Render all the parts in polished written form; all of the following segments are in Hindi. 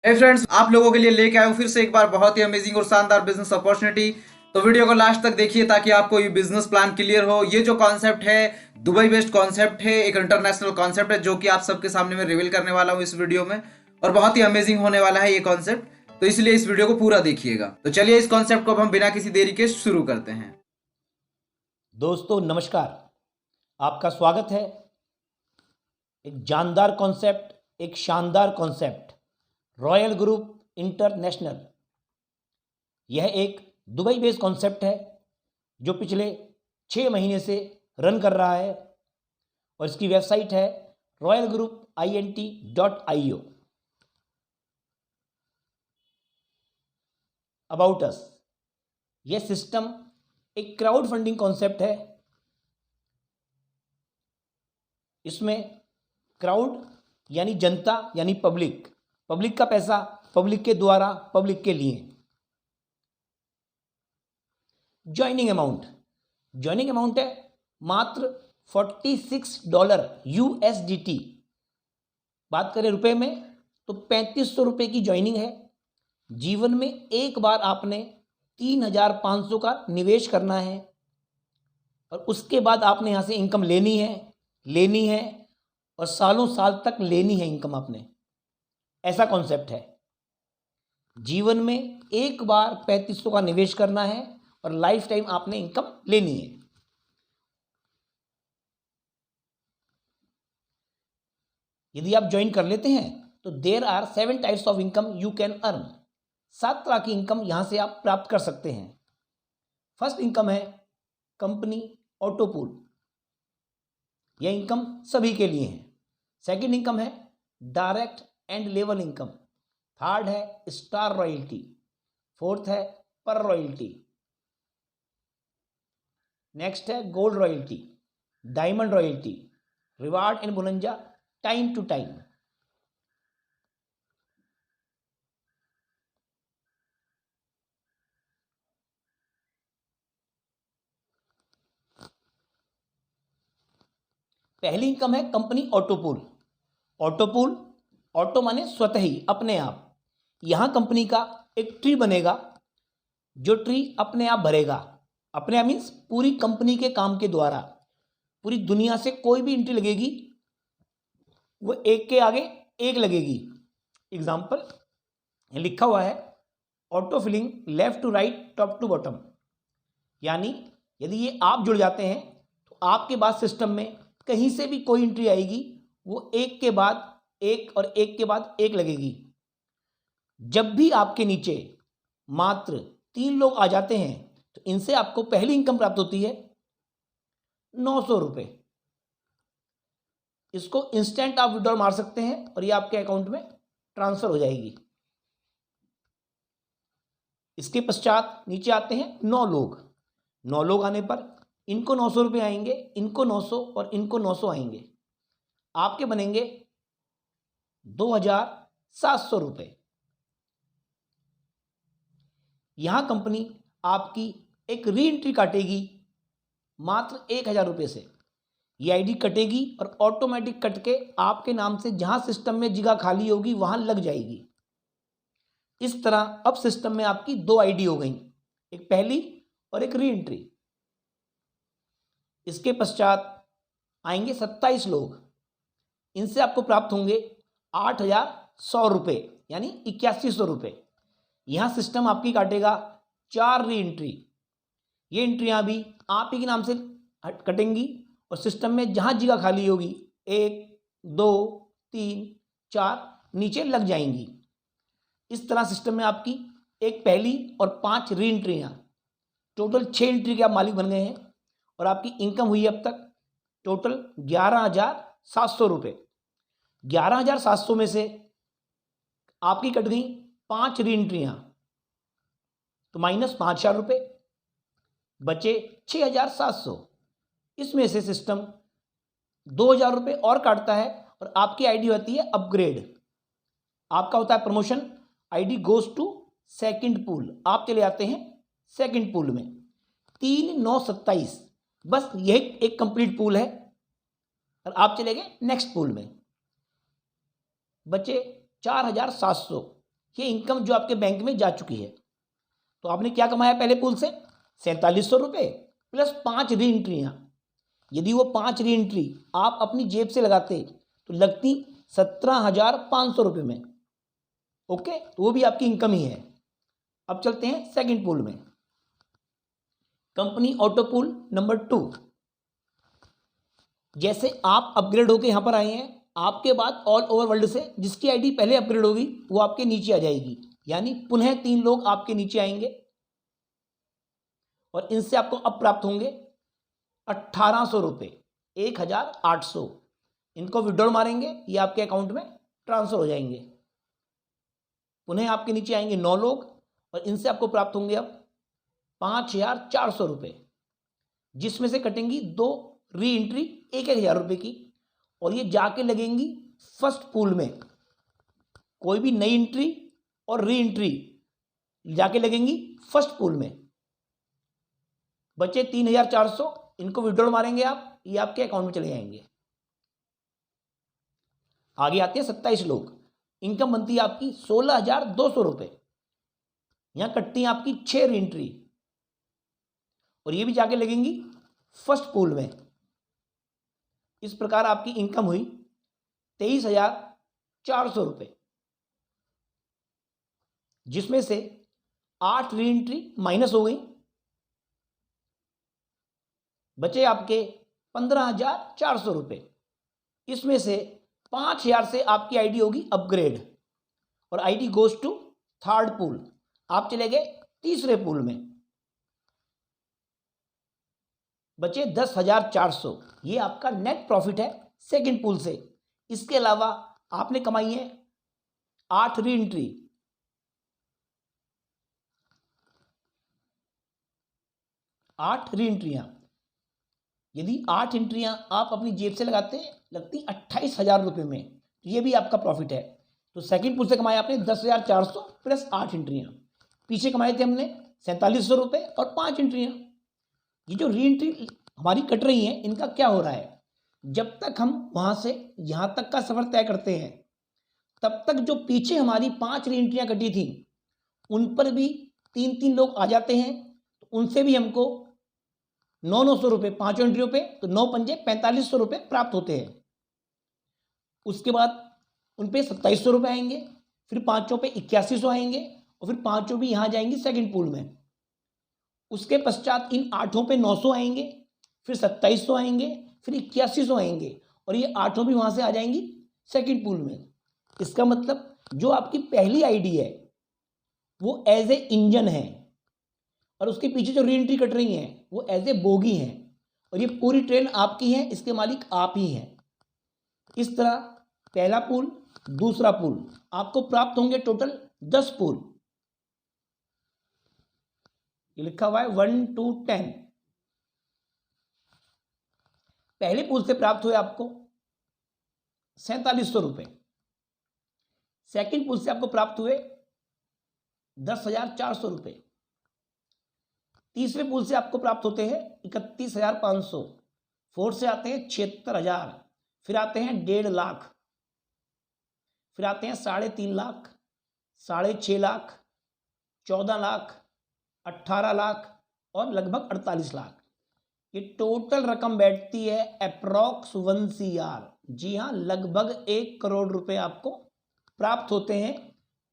हे फ्रेंड्स, आप लोगों के लिए लेके आया हूँ फिर से एक बार बहुत ही अमेजिंग और शानदार बिजनेस अपॉर्चुनिटी। तो वीडियो को लास्ट तक देखिए ताकि आपको ये बिजनेस प्लान क्लियर हो। ये जो कॉन्सेप्ट है दुबई बेस्ड कॉन्सेप्ट है, एक इंटरनेशनल कॉन्सेप्ट है जो कि आप सबके सामने मैं रिवील करने वाला हूँ इस वीडियो में। और बहुत ही अमेजिंग होने वाला है ये कॉन्सेप्ट, तो इसलिए इस वीडियो को पूरा देखिएगा। तो चलिए इस कॉन्सेप्ट को अब हम बिना किसी देरी के शुरू करते हैं। दोस्तों नमस्कार, आपका स्वागत है। एक जानदार कॉन्सेप्ट, एक शानदार कॉन्सेप्ट, रॉयल ग्रुप इंटरनेशनल। यह एक दुबई बेस्ड कॉन्सेप्ट है जो पिछले 6 महीने से रन कर रहा है और इसकी वेबसाइट है royalgroupint.io। अबाउट अस, यह सिस्टम एक क्राउड फंडिंग कॉन्सेप्ट है। इसमें क्राउड यानी जनता यानी पब्लिक, पब्लिक का पैसा पब्लिक के द्वारा पब्लिक के लिए। ज्वाइनिंग अमाउंट है मात्र $46 USDT। बात करें रुपए में तो 3500 रुपये की ज्वाइनिंग है। जीवन में एक बार आपने 3500 का निवेश करना है और उसके बाद आपने यहाँ से इनकम लेनी है और सालों साल तक लेनी है इनकम आपने। ऐसा कॉन्सेप्ट है। जीवन में एक बार 3500 का निवेश करना है और लाइफ टाइम आपने इनकम लेनी है। यदि आप ज्वाइन कर लेते हैं तो there are 7 types of income you can earn. 7 तरह की इनकम यहां से आप प्राप्त कर सकते हैं। फर्स्ट इनकम है कंपनी ऑटो पूल। यह इनकम सभी के लिए है। सेकंड इनकम है direct and level income. Third है स्टार रॉयल्टी। फोर्थ है पर रॉयल्टी। नेक्स्ट है gold royalty, diamond royalty, reward and bonanza time to time. पहली इनकम है कंपनी ऑटोपूल। ऑटोपूल, ऑटो माने स्वतः ही, अपने आप। यहां कंपनी का एक ट्री बनेगा जो ट्री अपने आप भरेगा। अपने आप मीन्स पूरी कंपनी के काम के द्वारा। पूरी दुनिया से कोई भी एंट्री लगेगी वो एक के आगे एक लगेगी। एग्जाम्पल लिखा हुआ है auto filling left to right top to bottom. यानी यदि ये आप जुड़ जाते हैं तो आपके बाद सिस्टम में कहीं से भी कोई एंट्री आएगी वो एक के बाद एक और एक के बाद एक लगेगी। जब भी आपके नीचे मात्र 3 लोग आ जाते हैं तो इनसे आपको पहली इनकम प्राप्त होती है 900 रुपये। इसको इंस्टेंट आप विड्रॉल मार सकते हैं और ये आपके अकाउंट में ट्रांसफर हो जाएगी। इसके पश्चात नीचे आते हैं 9 लोग। 9 लोग आने पर इनको 900 रुपये आएंगे, इनको 900 और इनको 900 आएंगे। आपके बनेंगे 2700 रुपये। यहां कंपनी आपकी एक री एंट्री काटेगी मात्र 1000 रुपये से। ये आईडी कटेगी और ऑटोमेटिक कट के आपके नाम से जहां सिस्टम में जगह खाली होगी वहां लग जाएगी। इस तरह अब सिस्टम में आपकी 2 आईडी हो गई, एक पहली और एक री एंट्री। इसके पश्चात आएंगे 27 लोग। इनसे आपको प्राप्त होंगे 8100 रुपये यानी 8100 रुपये। यहां सिस्टम आपकी काटेगा 4 री एंट्री। ये एंट्रियां भी आप ही के नाम से कटेंगी और सिस्टम में जहां जगह खाली होगी 1 2 3 4 नीचे लग जाएंगी। इस तरह सिस्टम में आपकी एक पहली और 5 री एंट्रियां, टोटल 6 एंट्री के आप मालिक बन गए हैं और आपकी इनकम हुई अब तक टोटल 11,700 रुपये। 11,700 में से आपकी कट गई 5 री एंट्रियां तो माइनस 5,000 रुपये, बचे 6,700। इसमें से सिस्टम 2,000 रुपये और काटता है और आपकी आईडी होती है अपग्रेड। आपका होता है promotion, ID goes to second pool. आप चले आते हैं सेकंड पूल में 3927। बस यह एक कंप्लीट पूल है और आप चले गए नेक्स्ट पूल में। बचे 4,700। कि इनकम जो आपके बैंक में जा चुकी है। तो आपने क्या कमाया पहले पूल से? 4700 रुपये प्लस 5 री एंट्रियाँ। यदि वो 5 री एंट्री आप अपनी जेब से लगाते तो लगती 17,500 रुपये में। ओके, तो वो भी आपकी इनकम ही है। अब चलते हैं सेकंड पूल में, कंपनी ऑटो पूल नंबर 2। जैसे आप अपग्रेड होकर यहां पर आए हैं, आपके बाद ऑल ओवर वर्ल्ड से जिसकी आईडी पहले अपग्रेड होगी वो आपके नीचे आ जाएगी, यानी पुनः 3 लोग आपके नीचे आएंगे और इनसे आपको अब प्राप्त होंगे 1800 रुपये, 1800। इनको विड्रॉल मारेंगे, ये आपके अकाउंट में ट्रांसफर हो जाएंगे। पुनः आपके नीचे आएंगे 9 लोग और इनसे आपको प्राप्त होंगे अब 5400 रुपये, जिसमें से कटेंगी 2 री एंट्री 1000 रुपये की और ये जाके लगेंगी फर्स्ट पूल में। कोई भी नई एंट्री और री एंट्री जाके लगेंगी फर्स्ट पूल में। बचे 3400, इनको विड्रॉल मारेंगे आप, ये आपके अकाउंट में चले जाएंगे। आगे आते हैं 27 लोग, इनकम बनती है आपकी 16,200 रुपये। यहां कटती है आपकी 6 री एंट्री और ये भी जाके लगेंगी फर्स्ट पूल में। इस प्रकार आपकी इनकम हुई 23,400 रुपये, जिसमें से 8 री एंट्री माइनस हो गई, बचे आपके 15,400 रुपये। इसमें से 5,000 से आपकी आईडी होगी अपग्रेड और ID goes to third pool. आप चले गए तीसरे पूल में, बचे 10,400। ये आपका नेट प्रॉफिट है सेकंड पूल से। इसके अलावा आपने कमाई है 8 री एंट्री, 8 री एंट्रियां। यदि 8 एंट्रियां आप अपनी जेब से लगाते लगती 28,000 रुपये में, तो ये भी आपका प्रॉफिट है। तो सेकंड पूल से कमाया आपने 10,400 प्लस 8 एंट्रियां। पीछे कमाए थे हमने 4700 रुपये और 5 एंट्रियां। ये जो री एंट्री हमारी कट रही हैं, इनका क्या हो रहा है? जब तक हम वहां से यहां तक का सफर तय करते हैं, तब तक जो पीछे हमारी 5 री एंट्रियां कटी थी, उन पर भी 3 लोग आ जाते हैं, तो उनसे भी हमको 900 रुपये 5 एंट्रियों पे, तो 9 पंजे 4500 रुपये प्राप्त होते हैं। उसके बाद उन पे 2700 रुपये आएंगे, फिर 5 पे 8100 आएंगे और फिर 5 भी यहां जाएंगे सेकंड पूल में। उसके पश्चात इन 8 पे 900 आएंगे, फिर 2700 आएंगे, फिर 8100 आएंगे और ये 8 भी वहां से आ जाएंगी सेकंड पूल में। इसका मतलब जो आपकी पहली आईडी है वो एज ए इंजन है और उसके पीछे जो री एंट्री कट रही है वो एज ए बोगी है और ये पूरी ट्रेन आपकी है, इसके मालिक आप ही हैं। इस तरह पहला पूल, दूसरा पूल, आपको प्राप्त होंगे टोटल 10 पूल। ये लिखा हुआ है 1 to 10। पहले पूल से प्राप्त हुए आपको 4700 रुपये, सेकंड पूल से आपको प्राप्त हुए 10,400 रुपये, तीसरे पूल से आपको प्राप्त होते हैं 31,500, फोर्थ से आते हैं 76,000, फिर आते हैं 1.5 लाख, फिर आते हैं 3.5 लाख, 6.5 लाख, 14 लाख, 18 लाख और लगभग 48 लाख। ये टोटल रकम बैठती है अप्रॉक्स 1 CR। जी हाँ, लगभग 1 करोड़ रुपए आपको प्राप्त होते हैं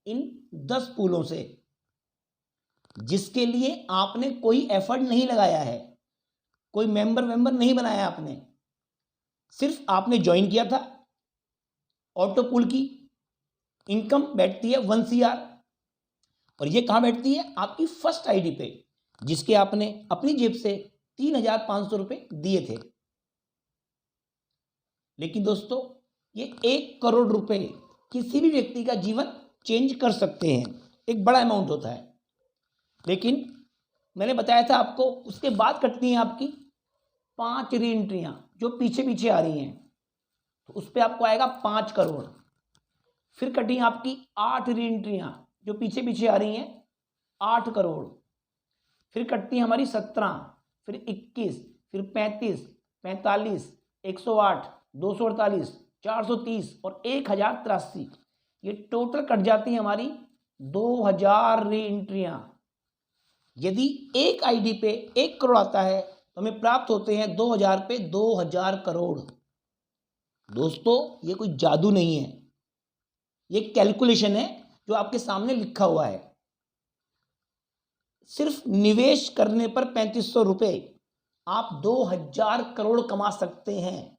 इन 10 पूलों से, जिसके लिए आपने कोई एफर्ट नहीं लगाया है, कोई मेंबर नहीं बनाया आपने, सिर्फ आपने ज्वाइन किया था। ऑटो पूल की इनकम बैठती है 1 CR और ये कहाँ बैठती है? आपकी फर्स्ट आईडी पे, जिसके आपने अपनी जेब से 3,500 रुपये दिए थे। लेकिन दोस्तों, ये 1 करोड़ रुपए किसी भी व्यक्ति का जीवन चेंज कर सकते हैं, एक बड़ा अमाउंट होता है। लेकिन मैंने बताया था आपको, उसके बाद कटती हैं आपकी 5 री एंट्रियां जो पीछे पीछे आ रही हैं, तो उस पर आपको आएगा 5 करोड़। फिर कटी आपकी 8 री एंट्रियां जो पीछे पीछे आ रही हैं, 8 करोड़। फिर कटती है हमारी 17, फिर 21, फिर 35, 45, 108, 248, 430 और 1083। ये टोटल कट जाती है हमारी 2000 री एंट्रियां। यदि एक आईडी पे 1 करोड़ आता है तो हमें प्राप्त होते हैं 2000 पे 2000 करोड़। दोस्तों ये कोई जादू नहीं है, ये कैलकुलेशन है जो आपके सामने लिखा हुआ है। सिर्फ निवेश करने पर 3500 रुपए आप 2000 करोड़ कमा सकते हैं।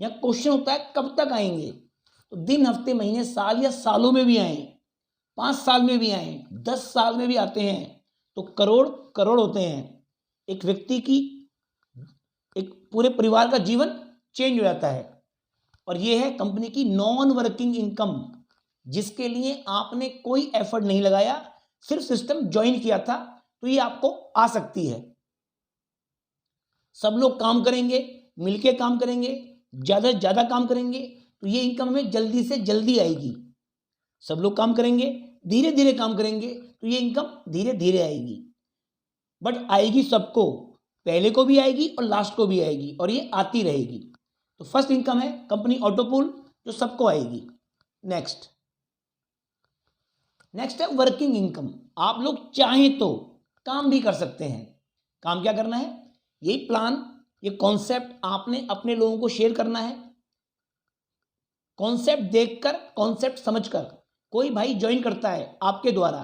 यह क्वेश्चन होता है कब तक आएंगे, तो दिन, हफ्ते, महीने, साल या सालों में भी आए, 5 साल में भी आए, 10 साल में भी आते हैं, तो करोड़ करोड़ होते हैं। एक व्यक्ति की, एक पूरे परिवार का जीवन चेंज हो जाता है। और यह है कंपनी की नॉन वर्किंग इनकम, जिसके लिए आपने कोई एफर्ट नहीं लगाया, सिर्फ सिस्टम ज्वाइन किया था, तो ये आपको आ सकती है। सब लोग काम करेंगे, मिलके काम करेंगे, ज्यादा से ज्यादा काम करेंगे, तो ये इनकम हमें जल्दी से जल्दी आएगी। सब लोग काम करेंगे, धीरे धीरे काम करेंगे, तो ये इनकम धीरे धीरे आएगी, बट आएगी सबको, पहले को भी आएगी और लास्ट को भी आएगी, और ये आती रहेगी। तो फर्स्ट इनकम है कंपनी ऑटोपूल, जो सबको आएगी। नेक्स्ट है वर्किंग इनकम। आप लोग चाहें तो काम भी कर सकते हैं। काम क्या करना है, यही प्लान, ये कॉन्सेप्ट आपने अपने लोगों को शेयर करना है। कॉन्सेप्ट देखकर, कॉन्सेप्ट समझकर कोई भाई ज्वाइन करता है आपके द्वारा,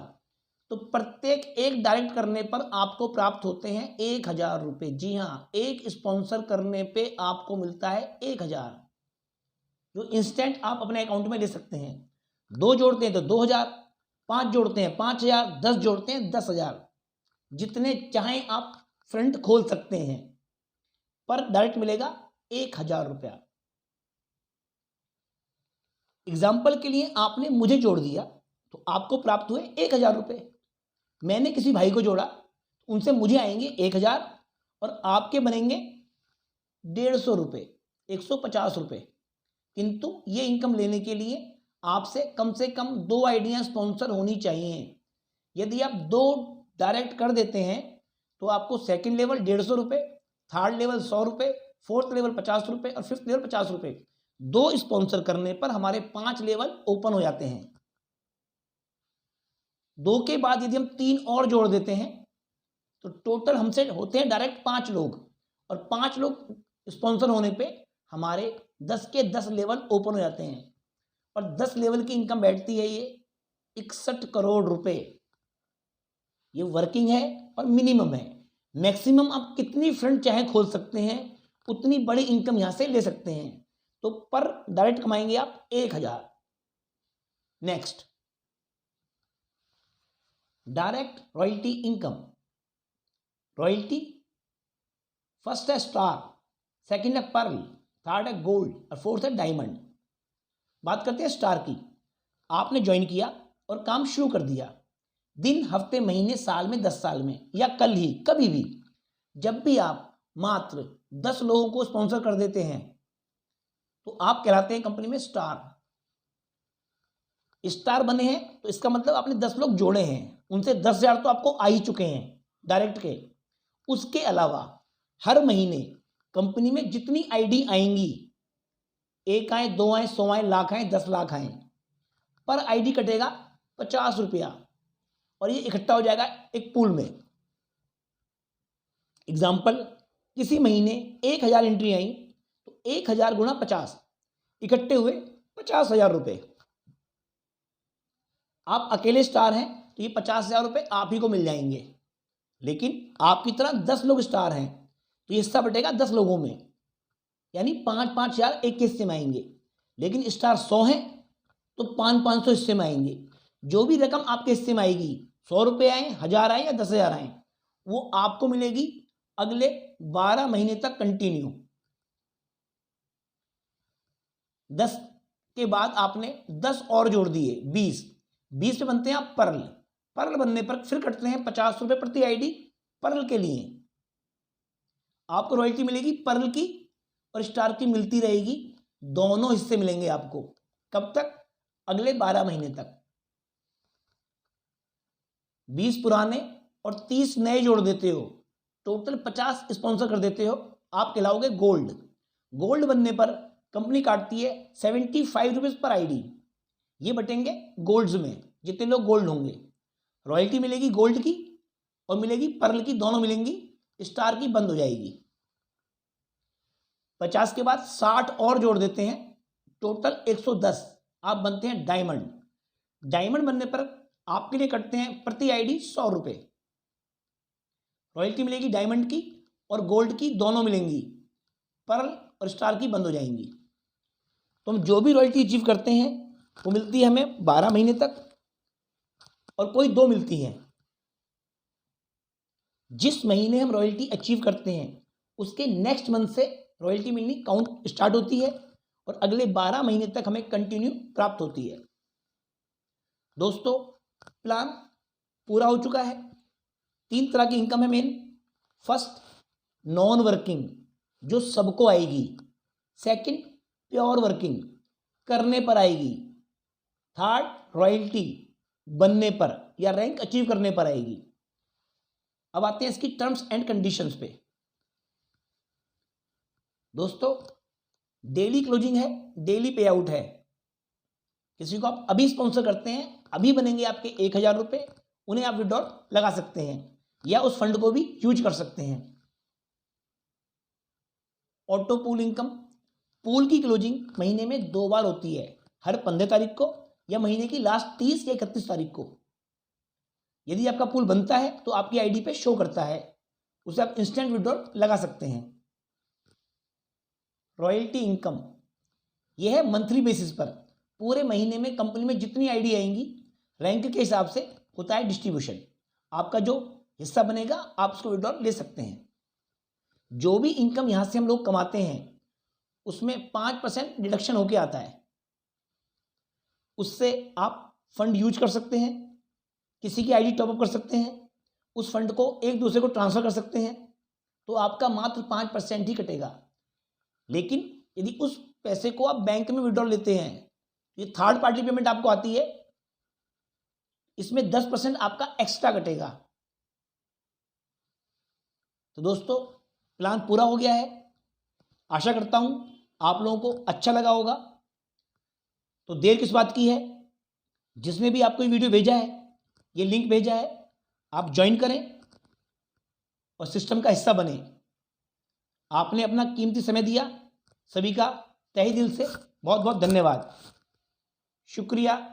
तो प्रत्येक एक डायरेक्ट करने पर आपको प्राप्त होते हैं 1000 रुपये। जी हाँ, एक स्पॉन्सर करने पे आपको मिलता है 1000, जो इंस्टेंट आप अपने अकाउंट में ले सकते हैं। 2 जोड़ते हैं तो 2000, 5 जोड़ते हैं 5000, 10 जोड़ते हैं 10,000, जितने चाहें आप फ्रंट खोल सकते हैं, पर डायरेक्ट मिलेगा 1000 रुपया। एग्जाम्पल के लिए आपने मुझे जोड़ दिया तो आपको प्राप्त हुए 1000 रुपये। मैंने किसी भाई को जोड़ा, उनसे मुझे आएंगे 1000 और आपके बनेंगे 150 रुपये, 150 रुपये। किंतु ये इनकम लेने के लिए आपसे कम 2 आइडियाँ स्पॉन्सर होनी चाहिए। यदि आप 2 डायरेक्ट कर देते हैं तो आपको सेकंड लेवल 150 रुपये, थर्ड लेवल 100 रुपये, फोर्थ लेवल 50 रुपये और फिफ्थ लेवल 50 रुपये। 2 स्पॉन्सर करने पर हमारे 5 लेवल ओपन हो जाते हैं। 2 के बाद यदि हम 3 और जोड़ देते हैं तो टोटल हमसे होते हैं डायरेक्ट 5 लोग, और 5 लोग स्पॉन्सर होने पे हमारे 10 के 10 लेवल ओपन हो जाते हैं, और 10 लेवल की इनकम बैठती है ये 61 करोड़ रुपए। ये वर्किंग है और मिनिमम है। मैक्सिमम आप कितनी फ्रंट चाहे खोल सकते हैं, उतनी बड़ी इनकम यहां से ले सकते हैं। तो पर डायरेक्ट कमाएंगे आप 1000। Next, direct royalty income. Royalty first है स्टार, सेकंड है पर्ल, थर्ड है गोल्ड और फोर्थ है डायमंड। बात करते हैं स्टार की। आपने ज्वाइन किया और काम शुरू कर दिया, दिन, हफ्ते, महीने, साल में, 10 साल में, या कल ही, कभी भी, जब भी आप मात्र 10 लोगों को स्पॉन्सर कर देते हैं तो आप कहलाते हैं कंपनी में स्टार। स्टार बने हैं तो इसका मतलब आपने 10 लोग जोड़े हैं, उनसे 10,000 तो आपको आ ही चुके हैं डायरेक्ट के। उसके अलावा हर महीने कंपनी में जितनी आईडी आएंगी, 1 आए, 2 आए, 100 आए, लाख आए, 10 लाख आए, पर आईडी कटेगा 50 रुपया, और ये इकट्ठा हो जाएगा एक पूल में। एग्जाम्पल, किसी महीने 1000 एंट्री आई तो 1000 गुणा 50, इकट्ठे हुए 50,000 रुपये। आप अकेले स्टार हैं तो ये 50,000 रुपये आप ही को मिल जाएंगे, लेकिन आपकी तरह 10 लोग स्टार हैं तो ये हिस्सा बटेगा 10 लोगों में, यानी 5,000 एक के हिस्से में आएंगे। लेकिन स्टार 100 हैं तो 500 हिस्से में आएंगे। जो भी रकम आपके हिस्से में आएगी, 100 रुपये आए, 1000 आए या 10,000 आए, वो आपको मिलेगी अगले 12 महीने तक कंटिन्यू। 10 के बाद आपने 10 और जोड़ दिए, 20 पे बनते हैं आप पर्ल। पर्ल बनने पर फिर कटते हैं 50 रुपये प्रति आईडी पर्ल के लिए। आपको रॉयल्टी मिलेगी पर्ल की और स्टार की मिलती रहेगी, दोनों हिस्से मिलेंगे आपको। कब तक? अगले 12 महीने तक। 20 पुराने और 30 नए जोड़ देते हो, टोटल 50 स्पॉन्सर कर देते हो, आप कहलाओगे गोल्ड। गोल्ड बनने पर कंपनी काटती है 75 रुपीज पर आईडी, ये बटेंगे गोल्ड्स में। जितने लोग गोल्ड होंगे। रॉयल्टी मिलेगी गोल्ड की और मिलेगी पर्ल की, दोनों मिलेंगी। स्टार की बंद हो जाएगी। 50 के बाद 60 और जोड़ देते हैं, टोटल 110। आप बनते हैं डायमंड। डायमंड बनने पर आपके लिए कटते हैं प्रति आईडी 100 रुपये। रॉयल्टी मिलेगी डायमंड की और गोल्ड की, दोनों मिलेंगी। पर्ल और स्टार की बंद हो जाएंगी। तो हम जो भी रॉयल्टी अचीव करते हैं वो मिलती है हमें 12 महीने तक, और कोई 2 मिलती हैं। जिस महीने हम रॉयल्टी अचीव करते हैं उसके नेक्स्ट मंथ से रॉयल्टी मिलनी काउंट स्टार्ट होती है और अगले 12 महीने तक हमें कंटिन्यू प्राप्त होती है। दोस्तों, प्लान पूरा हो चुका है। 3 तरह की इनकम है मेन। फर्स्ट, नॉन वर्किंग, जो सबको आएगी। सेकंड, प्योर वर्किंग, करने पर आएगी। थर्ड, रॉयल्टी, बनने पर या रैंक अचीव करने पर आएगी। अब आते हैं इसकी टर्म्स एंड कंडीशंस पे। दोस्तों, डेली क्लोजिंग है, डेली पे आउट है। किसी को आप अभी स्पॉन्सर करते हैं, अभी बनेंगे आपके 1000 रुपये, उन्हें आप विड्रॉल लगा सकते हैं या उस फंड को भी यूज कर सकते हैं। ऑटो पूल इनकम, पूल की क्लोजिंग महीने में 2 बार होती है, हर 15 तारीख को या महीने की लास्ट 30 या 31 तारीख को। यदि आपका पूल बनता है तो आपकी आईडी पे शो करता है, उसे आप इंस्टेंट विड्रॉल लगा सकते हैं। रॉयल्टी इनकम, यह है मंथली बेसिस पर। पूरे महीने में कंपनी में जितनी आईडी आएंगी रैंक के हिसाब से होता है डिस्ट्रीब्यूशन। आपका जो हिस्सा बनेगा आप उसको विड्रॉल ले सकते हैं। जो भी इनकम यहाँ से हम लोग कमाते हैं उसमें 5% डिडक्शन होके आता है। उससे आप फंड यूज कर सकते हैं, किसी की आईडी टॉपअप कर सकते हैं, उस फंड को एक दूसरे को ट्रांसफर कर सकते हैं, तो आपका मात्र 5% ही कटेगा। लेकिन यदि उस पैसे को आप बैंक में विड्रॉल लेते हैं, ये थर्ड पार्टी पेमेंट आपको आती है, इसमें 10% आपका एक्स्ट्रा कटेगा। तो दोस्तों, प्लान पूरा हो गया है। आशा करता हूं आप लोगों को अच्छा लगा होगा। तो देर किस बात की है, जिसने भी आपको ये वीडियो भेजा है, ये लिंक भेजा है, आप ज्वाइन करें और सिस्टम का हिस्सा बने। आपने अपना कीमती समय दिया, सभी का तहे दिल से बहुत बहुत धन्यवाद। शुक्रिया।